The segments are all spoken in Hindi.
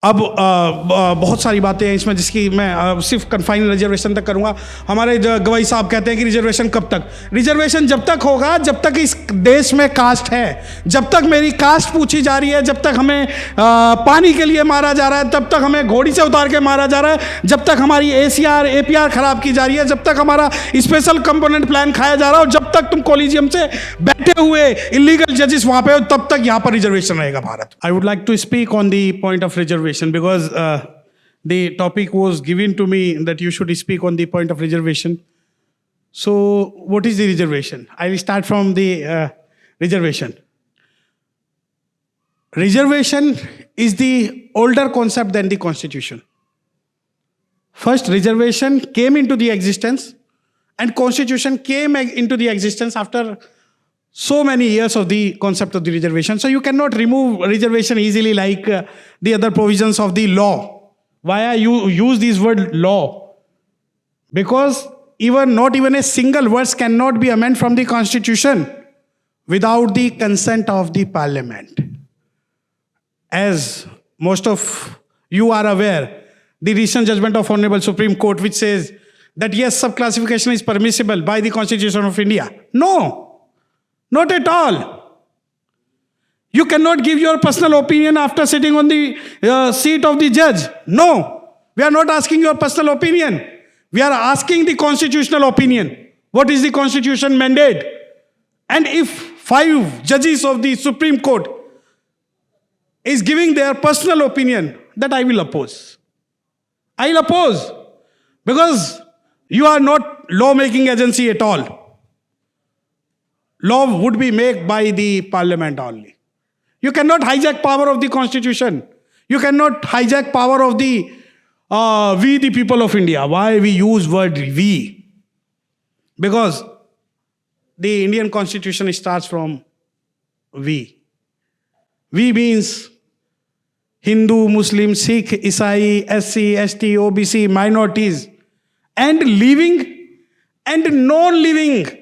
अब बहुत सारी बातें हैं इसमें जिसकी मैं सिर्फ कन्फाइन रिजर्वेशन तक करूंगा। हमारे गवाही साहब कहते हैं कि रिजर्वेशन कब तक? रिजर्वेशन जब तक होगा जब तक इस देश में कास्ट है। जब तक मेरी कास्ट पूछी जा रही है, जब तक हमें पानी के लिए मारा जा रहा है, तब तक हमें घोड़ी से उतार के मारा जा रहा है, जब तक हमारी ACR APR खराब की जा रही है, जब तक हमारा स्पेशल कंपोनेंट प्लान खाया जा रहा है, और जब तक तुम कॉलेजियम से बैठे हुए इलीगल जजेस वहां पे हो, तब तक यहां पर रिजर्वेशन रहेगा Bharat. I would like to speak on the point of reservation because the topic was given to me that you should speak on the point of reservation. So what is the reservation? I will start from the reservation. Reservation is the older concept than the constitution. First reservation came into the existence and constitution came into the existence after so many years of the concept of the reservation. So you cannot remove reservation easily like the other provisions of the law. Why I use this word law? Because not even a single word cannot be amended from the constitution without the consent of the parliament. As most of you are aware, the recent judgment of Honorable Supreme Court which says that yes, subclassification is permissible by the Constitution of India. No. Not at all. You cannot give your personal opinion after sitting on the seat of the judge. No, we are not asking your personal opinion. We are asking the constitutional opinion. What is the constitution mandate? And if 5 judges of the Supreme Court is giving their personal opinion, that I will oppose. I will oppose because you are not law-making agency at all. Law would be made by the parliament only. You cannot hijack power of the constitution. You cannot hijack power of the we the people of India. Why we use word we? Because the Indian constitution starts from we. We means Hindu, Muslim, Sikh, Isai, SC, ST, OBC, minorities, and living and non-living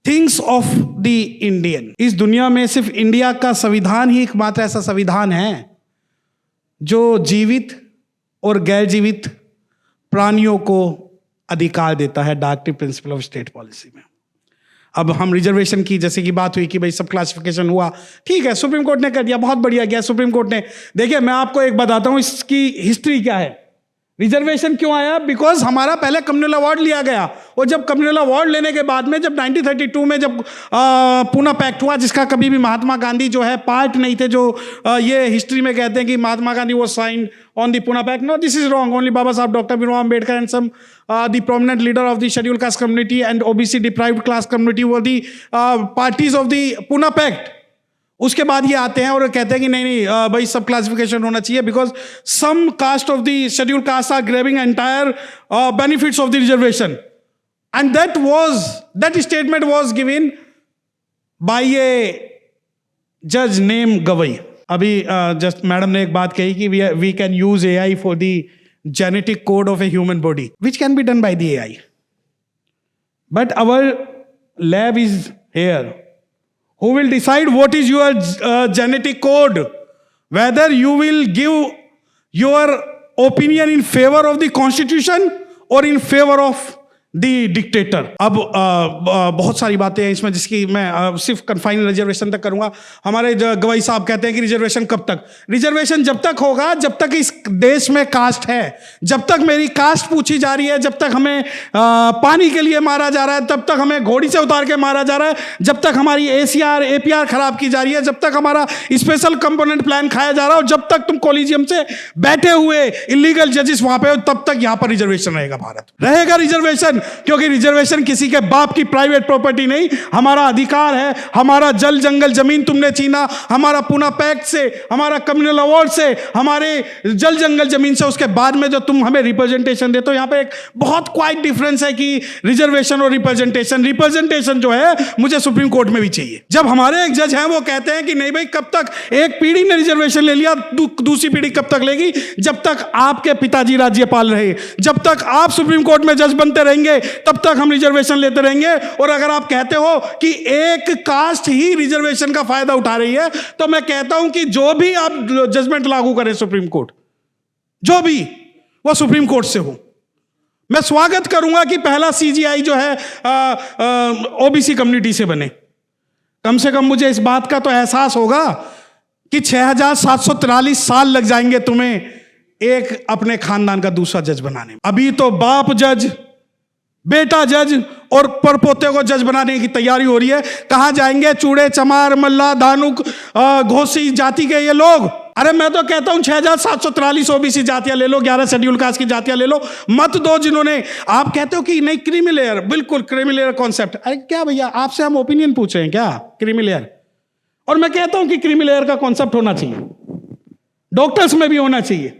things of the Indian. इस दुनिया में सिर्फ इंडिया का संविधान ही एकमात्र ऐसा संविधान है जो जीवित और गैर जीवित प्राणियों को अधिकार देता है, directive principle of state policy में। अब हम रिजर्वेशन की जैसे कि बात हुई कि भाई सब क्लासिफिकेशन हुआ, ठीक है, सुप्रीम कोर्ट ने कर दिया, बहुत बढ़िया गया सुप्रीम कोर्ट ने। देखिए मैं आपको एक बताता हूं इसकी हिस्ट्री क्या है। रिजर्वेशन क्यों आया? बिकॉज हमारा पहले कम्युनल अवार्ड लिया गया, और जब कम्युनल अवार्ड लेने के बाद में जब 1932 में जब पूना पैक्ट हुआ, जिसका कभी भी महात्मा गांधी जो है पार्ट नहीं थे, जो ये हिस्ट्री में कहते हैं कि महात्मा गांधी वो signed on the Poona pact. No, this is wrong. Only Baba Saheb doctor Bhimrao Ambedkar and some the prominent leader of the scheduled caste community and OBC deprived class community were the parties of the Poona pact. उसके बाद ये आते हैं और कहते हैं कि नहीं भाई सब क्लासिफिकेशन होना चाहिए because some caste of the scheduled caste are grabbing entire benefits of the reservation, and that statement was given by a जज नेम गवई। अभी जस्ट मैडम ने एक बात कही कि we can use AI for the genetic code of a human body which can be done by the AI, but our lab is here. Who will decide what is your genetic code? Whether you will give your opinion in favor of the constitution or in favor of the dictator. अब बहुत सारी बातें हैं इसमें जिसकी मैं सिर्फ कन्फाइन रिजर्वेशन तक करूंगा। हमारे गवाही साहब कहते हैं कि रिजर्वेशन कब तक? रिजर्वेशन जब तक होगा जब तक इस देश में कास्ट है। जब तक मेरी कास्ट पूछी जा रही है, जब तक हमें पानी के लिए मारा जा रहा है, तब तक हमें घोड़ी से उतार के मारा जा रहा है, जब तक हमारी ACR APR खराब की जा रही है, जब तक हमारा स्पेशल कंपोनेंट प्लान खाया जा रहा है, और जब तक तुम कॉलेजियम से बैठे हुए इलीगल जजेस वहां पे हो, तब तक यहां पर रिजर्वेशन रहेगा। भारत रहेगा रिजर्वेशन, क्योंकि रिजर्वेशन किसी के बाप की प्राइवेट प्रॉपर्टी नहीं, हमारा अधिकार है। हमारा जल जंगल जमीन तुमने छीना, हमारा पूना पैक्ट से, हमारा कम्युनल अवार्ड से, हमारे जल जंगल जमीन से, उसके बाद में जो तुम हमें रिप्रेजेंटेशन देते हो। यहां पे एक बहुत क्वाइट डिफरेंस है कि रिजर्वेशन और रिप्रेजेंटेशन जो है मुझे सुप्रीम कोर्ट में भी चाहिए। जब हमारे एक जज हैं वो कहते हैं कि नहीं भाई, कब तक एक पीढ़ी ने रिजर्वेशन ले लिया, दूसरी पीढ़ी कब तक लेगी? जब तक आपके पिताजी राज्यपाल रहे, जब तक आप सुप्रीम कोर्ट में जज बनते रहेंगे, रहेंगे तब तक हम रिजर्वेशन लेते रहेंगे। और अगर आप कहते हो कि एक कास्ट ही रिजर्वेशन का फायदा उठा रही है, तो मैं कहता हूं कि जो भी आप जजमेंट लागू करें सुप्रीम कोर्ट, जो भी वो सुप्रीम कोर्ट से हो, मैं स्वागत करूंगा कि पहला सीजीआई जो है ओबीसी कम्युनिटी से बने। कम से कम मुझे इस बात का तो एहसास होगा कि 6743 साल लग जाएंगे तुम्हें एक अपने खानदान का दूसरा जज बनाने में। अभी तो बाप जज, बेटा जज और परपोते को जज बनाने की तैयारी हो रही है। कहां जाएंगे चूड़े चमार मल्ला धानुक घोसी जाति के ये लोग? अरे मैं तो कहता हूं 6743 ओबीसी जातियां ले लो, 11 शेड्यूल कास्ट की जातियां ले लो, मत दो जिन्होंने। आप कहते हो कि नहीं क्रीमी लेयर, बिल्कुल क्रीमी लेयर कॉन्सेप्ट। अरे क्या भैया, आपसे हम ओपिनियन पूछ रहे हैं क्या? Creamy layer. और मैं कहता हूं कि क्रीमी लेयर का कॉन्सेप्ट होना चाहिए, डॉक्टर्स में भी होना चाहिए।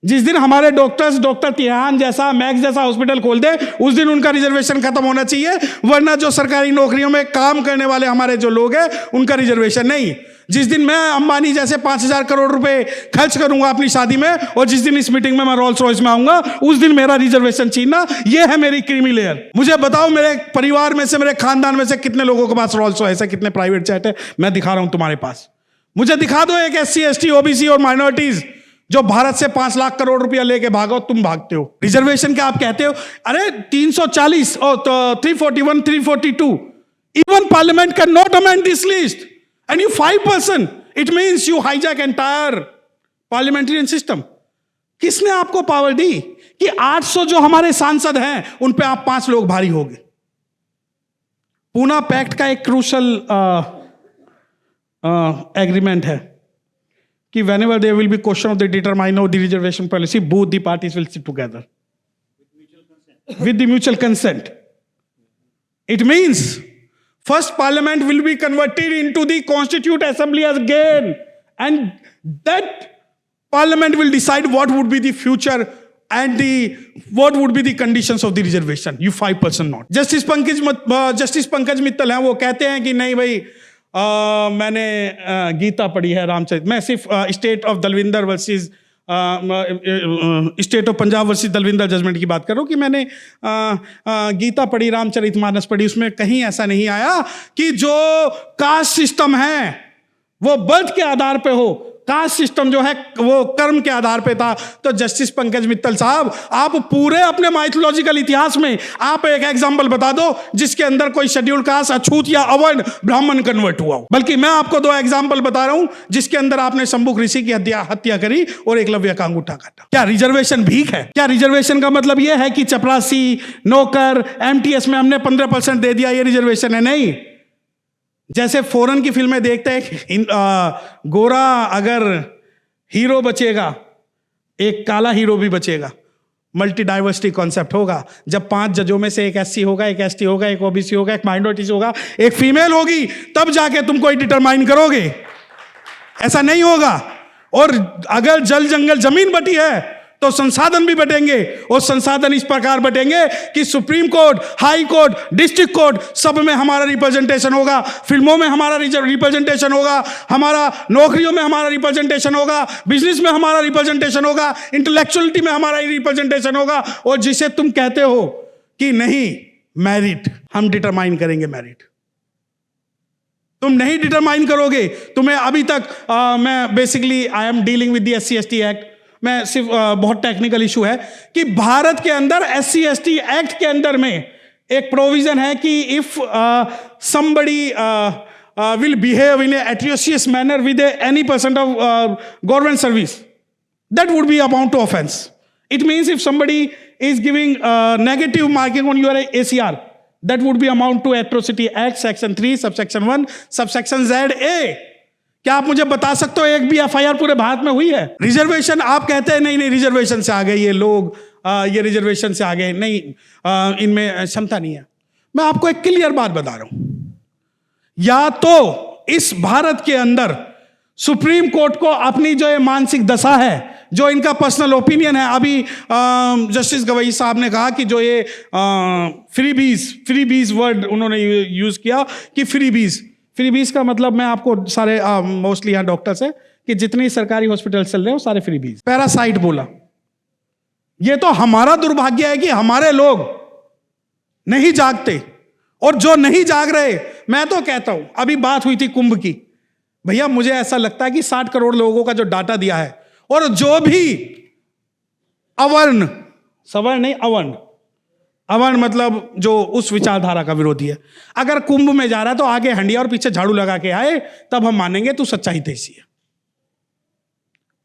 जिस दिन हमारे डॉक्टर्स डॉक्टर तिहान जैसा मैक्स जैसा हॉस्पिटल खोल दे, उस दिन उनका रिजर्वेशन खत्म होना चाहिए। वरना जो सरकारी नौकरियों में काम करने वाले हमारे जो लोग हैं उनका रिजर्वेशन नहीं। जिस दिन मैं अंबानी जैसे 5000 करोड़ रुपए खर्च करूंगा अपनी शादी में, और जिस दिन इस मीटिंग में मैं रोल्स रॉयस में आऊंगा, उस दिन मेरा रिजर्वेशन छीनना, यह है मेरी क्रीमी लेयर। मुझे बताओ मेरे परिवार में से, मेरे खानदान में से कितने लोगों के पास रोल्स रॉयस है, कितने प्राइवेट जेट है? मैं दिखा रहा हूं तुम्हारे पास। मुझे दिखा दो एक SC ST OBC और माइनॉरिटीज जो भारत से 5 लाख करोड़ रुपया लेके भागो। तुम भागते हो रिजर्वेशन क्या? आप कहते हो अरे 340 और 341 342, even parliament can not amend this list and you 5%, it means you hijack entire parliamentarian system। किसने आपको पावर दी कि 800 जो हमारे सांसद हैं उन पे आप 5 लोग भारी होगे? पूना पैक्ट का एक क्रूशल एग्रीमेंट है कि whenever there will be question of the determine of the reservation policy, both the parties will sit together with the mutual consent. It means first parliament will be converted into the constituent assembly again, and that parliament will decide what would be the future and what would be the conditions of the reservation. You 5% not. Justice Pankaj Mittal हैं, वो कहते हैं कि नहीं भाई मैंने गीता पढ़ी है रामचरित, मैं सिर्फ state of Dalvinder versus state of Punjab versus Dalvinder judgement की बात कर रहा हूं कि मैंने गीता पढ़ी, रामचरितमानस पढ़ी, उसमें कहीं ऐसा नहीं आया कि जो कास्ट सिस्टम है वो बर्थ के आधार पे हो, कास्ट सिस्टम जो है वो कर्म के आधार पे था। तो जस्टिस पंकज मित्तल साहब, आप पूरे अपने माइथोलॉजिकल इतिहास में आप एक एग्जांपल बता दो जिसके अंदर कोई शेड्यूल कास्ट, अछूत या अवर्ण ब्राह्मण कन्वर्ट हुआ हो। बल्कि मैं आपको 2 एग्जांपल बता रहा हूं जिसके अंदर आपने शंभुक ऋषि की हत्या करी और एकलव्य का अंगूठा काटा। क्या रिजर्वेशन भीख है? क्या रिजर्वेशन का मतलब यह है कि चपरासी, नौकर, MTS में हमने 15% दे दिया, ये रिजर्वेशन है? नहीं। जैसे फॉरेन की फिल्में देखते हैं, गोरा अगर हीरो बचेगा, एक काला हीरो भी बचेगा, मल्टी डाइवर्सिटी कॉन्सेप्ट होगा। जब 5 जजों में से एक SC होगा, एक ST होगा, एक OBC होगा, एक माइनॉरिटी होगा, एक फीमेल होगी, तब जाके तुम कोई डिटरमाइन करोगे। ऐसा नहीं होगा। और अगर जल जंगल जमीन बटी है तो संसाधन भी बटेंगे, और संसाधन इस प्रकार बटेंगे कि supreme court, high court, district court, सब में हमारा रिप्रेजेंटेशन होगा, फिल्मों में हमारा रिप्रेजेंटेशन होगा, हमारा नौकरियों में हमारा रिप्रेजेंटेशन होगा, बिजनेस में हमारा रिप्रेजेंटेशन होगा, इंटेलेक्चुअलिटी में हमारा रिप्रेजेंटेशन होगा। और जिसे तुम कहते हो कि नहीं मेरिट, हम डिटरमाइन करेंगे मेरिट, तुम नहीं डिटरमाइन करोगे। तुम्हें अभी तक मैं basically I am dealing with the SC ST act, मैं सिर्फ बहुत टेक्निकल इशू है कि भारत के अंदर SC ST एक्ट के अंदर में एक प्रोविजन है कि if somebody will behave in a atrocious manner with any person of government service, that would be amount to offense. It means if somebody is giving negative marking on your ACR, that would be amount to atrocity act section 3 subsection 1 subsection ZA। क्या आप मुझे बता सकते हो एक भी FIR पूरे भारत में हुई है? रिजर्वेशन आप कहते हैं नहीं रिजर्वेशन से आ गए ये लोग, ये रिजर्वेशन से आ गए, नहीं इनमें क्षमता नहीं है। मैं आपको एक क्लियर बात बता रहा हूं, या तो इस भारत के अंदर सुप्रीम कोर्ट को अपनी जो ये मानसिक दशा है, जो इनका पर्सनल ओपिनियन है, अभी जस्टिस गवई साहब ने कहा कि जो ये फ्रीबीज वर्ड उन्होंने यूज किया कि फ्रीबीज का मतलब मैं आपको सारे मोस्टली यहाँ डॉक्टर्स है कि जितने सरकारी हॉस्पिटल चल रहे हैं वो सारे फ्रीबीज। पैरासाइट बोला। ये तो हमारा दुर्भाग्य है कि हमारे लोग नहीं जागते, और जो नहीं जाग रहे, मैं तो कहता हूं, अभी बात हुई थी कुंभ की, भैया मुझे ऐसा लगता है कि 60 करोड़ लोगों का जो डाटा दिया है, और जो भी अवर्ण, सवर्ण नहीं, अवर्ण, अवर्ण मतलब जो उस विचारधारा का विरोधी है, अगर कुंभ में जा रहा है तो आगे हंडिया और पीछे झाड़ू लगा के आए, तब हम मानेंगे तू सच्चा हितैषी है।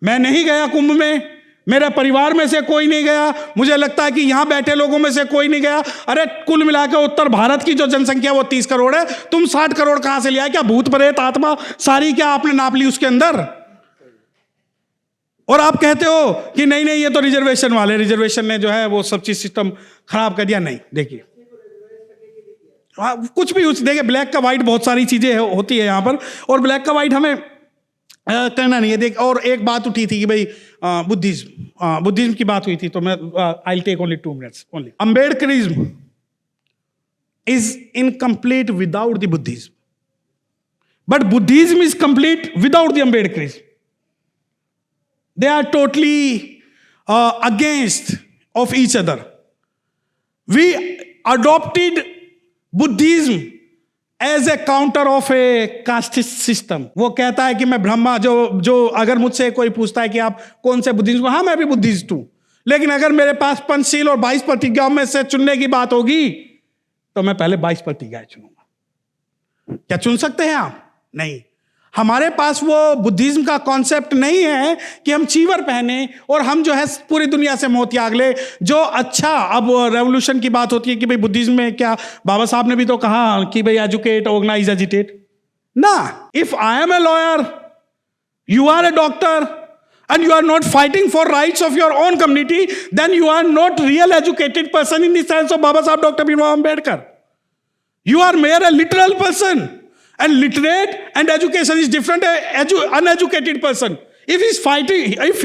मैं नहीं गया कुंभ में, मेरे परिवार में से कोई नहीं गया, मुझे लगता है कि यहां बैठे लोगों में से कोई नहीं गया। अरे कुल मिलाकर उत्तर भारत की जो जनसंख्या वो 30 करोड़ है, तुम 60 करोड़ कहां से लिया? क्या भूत प्रेत आत्मा सारी क्या आपने नाप ली उसके अंदर? और आप कहते हो कि नहीं नहीं ये तो रिजर्वेशन वाले, रिजर्वेशन ने जो है वो सब चीज सिस्टम खराब कर दिया। नहीं, देखिए कुछ भी देखिए, ब्लैक का व्हाइट बहुत सारी चीजें होती है यहां पर, और ब्लैक का व्हाइट हमें करना नहीं है। देख, और एक बात उठी थी कि भाई बुद्धिज्म की बात हुई थी, तो मैं I will take only 2 minutes only. Ambedkarism is incomplete without the Buddhism, but Buddhism is complete without the Ambedkarism. They are totally against of each other. We adopted Buddhism as a counter of a casteist system. वो कहता है कि मैं ब्रह्मा, जो अगर मुझसे कोई पूछता है कि आप कौन से बुद्धिज्म, हाँ मैं भी बुद्धिस्ट हूं, लेकिन अगर मेरे पास पंचशील और 22 प्रतिज्ञाओं में से चुनने की बात होगी तो मैं पहले 22 प्रतिज्ञाएं चुनूंगा। क्या चुन सकते हैं आप? नहीं। हमारे पास वो बुद्धिज्म का कॉन्सेप्ट नहीं है कि हम चीवर पहने और हम जो है पूरी दुनिया से मोह त्याग ले। जो अच्छा, अब रेवोल्यूशन की बात होती है कि भाई बुद्धिज्म में क्या, बाबा साहब ने भी तो कहा कि भाई एजुकेट, ऑर्गेनाइज, एजिटेट ना। If I am a lawyer, you are a doctor, and you are not fighting for rights of your own community, then you are not real educated person in the sense of Baba Saheb Dr. Bhimrao Ambedkar. You are mere a literal person. And literate and education is different. Uneducated person, if he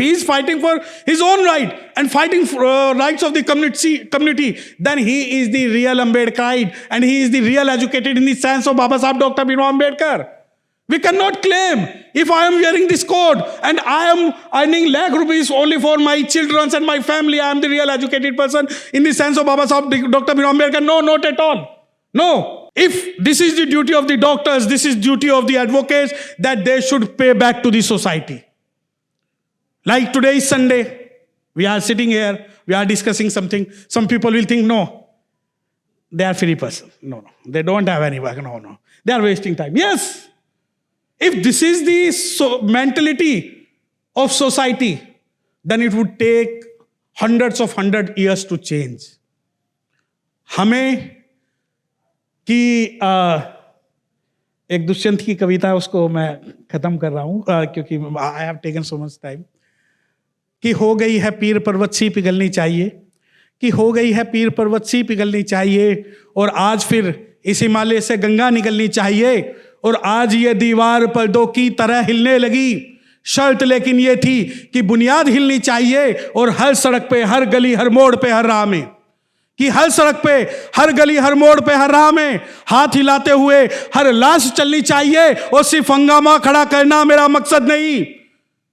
is fighting for his own right and fighting for rights of the community, then he is the real Ambedkarite, and he is the real educated in the sense of Baba Saheb Dr. Bhimrao Ambedkar. We cannot claim, if I am wearing this coat and I am earning lakh rupees only for my children and my family, I am the real educated person in the sense of Baba Saheb Dr. Bhimrao Ambedkar. No, not at all. No. If this is the duty of the doctors, this is duty of the advocates, that they should pay back to the society. Like today is Sunday, we are sitting here, we are discussing something. Some people will think, no, they are free person. No, they don't have any work. No, they are wasting time. Yes, if this is the mentality of society, then it would take hundred years to change. हमें कि एक दुष्यंत की कविता है, उसको मैं खत्म कर रहा हूं क्योंकि I have taken so much time, कि हो गई है पीर पर्वत सी पिघलनी चाहिए, कि हो गई है पीर पर्वत सी पिघलनी चाहिए, और आज फिर इस हिमालय से गंगा निकलनी चाहिए, और आज ये दीवार पर्दों की तरह हिलने लगी। शर्त लेकिन ये थी कि बुनियाद हिलनी चाहिए, और हर सड़क पे, हर गली, हर मोड़ पे, हर राह में, कि हर सड़क पे, हर गली, हर मोड़ पे, हर राह में हाथ हिलाते हुए हर लाश चलनी चाहिए, और सिर्फ हंगामा खड़ा करना मेरा मकसद नहीं।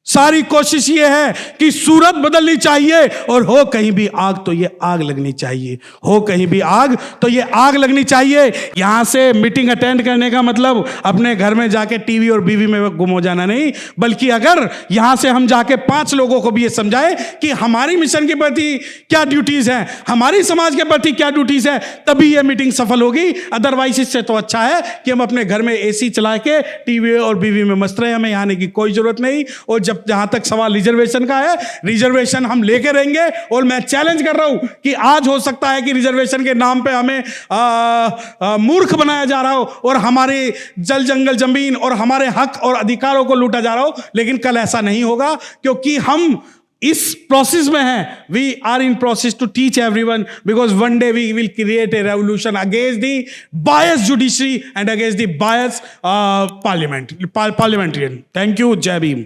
सारी कोशिश ये है कि सूरत बदलनी चाहिए, और हो कहीं भी आग तो ये आग लगनी चाहिए, हो कहीं भी आग तो ये आग लगनी चाहिए। यहां से मीटिंग अटेंड करने का मतलब अपने घर में जाके टीवी और बीवी में गुम हो जाना नहीं, बल्कि अगर यहां से हम जाके 5 लोगों को भी ये समझाएं कि हमारी मिशन के प्रति क्या ड्यूटीज हैं, हमारी समाज के प्रति क्या ड्यूटीज है, तभी ये मीटिंग सफल होगी। अदरवाइज इससे तो अच्छा है कि हम अपने घर में एसी चला के टीवी और बीवी में मस्त रहे, हमें यहाँ आने की कोई जरूरत नहीं। और जहां तक सवाल रिजर्वेशन का है, रिजर्वेशन हम लेके रहेंगे, और मैं चैलेंज कर रहा हूं कि आज हो सकता है कि रिजर्वेशन के नाम पे हमें मूर्ख बनाया जा रहा हो, और हमारे जल जंगल जमीन और हमारे हक और अधिकारों को लूटा जा रहा हो, लेकिन कल ऐसा नहीं होगा, क्योंकि हम इस प्रोसेस में हैं। We are in process to teach everyone, because one day we will create a revolution against the bias judiciary and against the bias parliamentarian. Thank you. जय भीम।